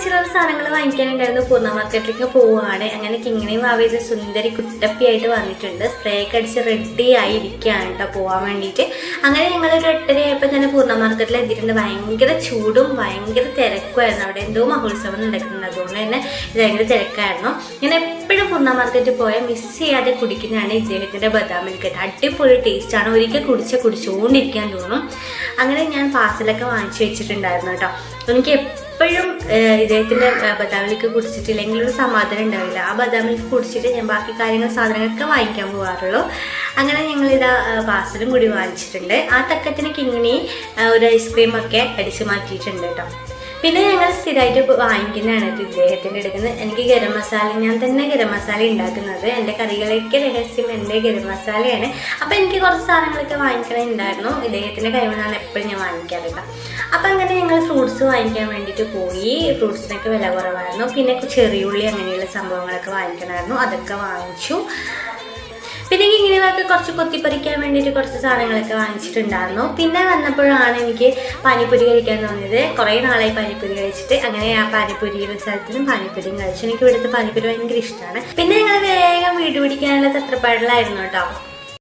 ചില്ലറ സാധനങ്ങൾ വാങ്ങിക്കാനുണ്ടായിരുന്നു. പൂർണ്ണ മാർക്കറ്റിലേക്ക് പോവുകയാണ്. അങ്ങനെ കിങ്ങിണിയും വാവയത് സുന്ദരി കുട്ടപ്പിയായിട്ട് വന്നിട്ടുണ്ട്. സ്പ്രേ ഒക്കെ അടിച്ച് റെഡി ആയിരിക്കുകയാണ് കേട്ടോ പോകാൻ വേണ്ടിയിട്ട്. അങ്ങനെ ഞങ്ങളൊരു 8:30 തന്നെ പൂർണ്ണ മാർക്കറ്റിൽ എത്തിയിട്ടുണ്ട്. ഭയങ്കര ചൂടും ഭയങ്കര തിരക്കുമായിരുന്നു. അവിടെ എന്തോ മഹോത്സവം നടക്കുന്നുണ്ട്, അതുകൊണ്ട് തന്നെ ഭയങ്കര തിരക്കായിരുന്നു. ഞാൻ എപ്പോഴും പൂർണ്ണ മാർക്കറ്റിൽ പോയാൽ മിസ് ചെയ്യാതെ കുടിക്കുന്നതാണ് ഇദ്ദേഹത്തിൻ്റെ ബദാം മിൽക്ക്. അടിപൊളി ടേസ്റ്റാണ്, ഒരിക്കൽ കുടിച്ചുകൊണ്ടിരിക്കാൻ തോന്നും. അങ്ങനെ ഞാൻ പാർസലൊക്കെ വാങ്ങിച്ചു വെച്ചിട്ടുണ്ടായിരുന്നു കേട്ടോ. എനിക്ക് എപ്പോഴും ഇദ്ദേഹത്തിൻ്റെ ബദാം മിൽക്ക് കുടിച്ചിട്ടില്ലെങ്കിൽ ഒരു സമാധാനം ഉണ്ടാവില്ല. ആ ബദാം മിൽക്ക് കുടിച്ചിട്ട് ഞാൻ ബാക്കി സാധനങ്ങളൊക്കെ വാങ്ങിക്കാൻ പോകാറുള്ളൂ. അങ്ങനെ ഞങ്ങളിതാ പാർസലും കൂടി വാങ്ങിച്ചിട്ടുണ്ട്. ആ തക്കത്തിന് കിങ്ങിണി ഒരു ഐസ്ക്രീമൊക്കെ അടിച്ച് മാറ്റിയിട്ടുണ്ട് കേട്ടോ. പിന്നെ ഞങ്ങൾ സ്ഥിരമായിട്ട് വാങ്ങിക്കുന്നതാണ് ഇദ്ദേഹത്തിൻ്റെ എടുക്കുന്നത്. എനിക്ക് ഗരം മസാല, ഞാൻ തന്നെ ഗരം മസാല ഉണ്ടാക്കുന്നത്. എൻ്റെ കറികളൊക്കെ രഹസ്യം എൻ്റെ ഗരം മസാലയാണ്. അപ്പോൾ എനിക്ക് കുറച്ച് സാധനങ്ങളൊക്കെ വാങ്ങിക്കണമുണ്ടായിരുന്നു. ഇദ്ദേഹത്തിൻ്റെ കൈമന്നാണ് എപ്പോഴും ഞാൻ വാങ്ങിക്കാറുണ്ട്. അപ്പം അങ്ങനെ ഞങ്ങൾ ഫ്രൂട്ട്സ് വാങ്ങിക്കാൻ വേണ്ടിയിട്ട് പോയി. ഫ്രൂട്ട്സിനൊക്കെ വില കുറവായിരുന്നു. പിന്നെ ചെറിയുള്ളി അങ്ങനെയുള്ള സംഭവങ്ങളൊക്കെ വാങ്ങിക്കണമായിരുന്നു, അതൊക്കെ വാങ്ങിച്ചു. പിന്നെ ഇങ്ങനെയൊക്കെ കുറച്ച് കൊത്തിപ്പറിക്കാൻ വേണ്ടിയിട്ട് കുറച്ച് സാധനങ്ങളൊക്കെ വാങ്ങിച്ചിട്ടുണ്ടായിരുന്നു. പിന്നെ വന്നപ്പോഴാണ് എനിക്ക് പാനിപ്പൂരി കഴിക്കാൻ തോന്നിയത്. കുറേ നാളായി പാനിപ്പൂരി കഴിച്ചിട്ട്. അങ്ങനെ ആ പാനിപ്പൂരിയുടെ സ്ഥലത്തുനിന്നും പാനിപ്പൂരിയും കഴിച്ചു. എനിക്ക് ഇവിടുത്തെ പാനിപ്പൂരി ഭയങ്കര ഇഷ്ടമാണ്. പിന്നെ ഞങ്ങൾ വേഗം വീട് പിടിക്കാനുള്ള തത്രപ്പാടിലായിരുന്നു കേട്ടോ.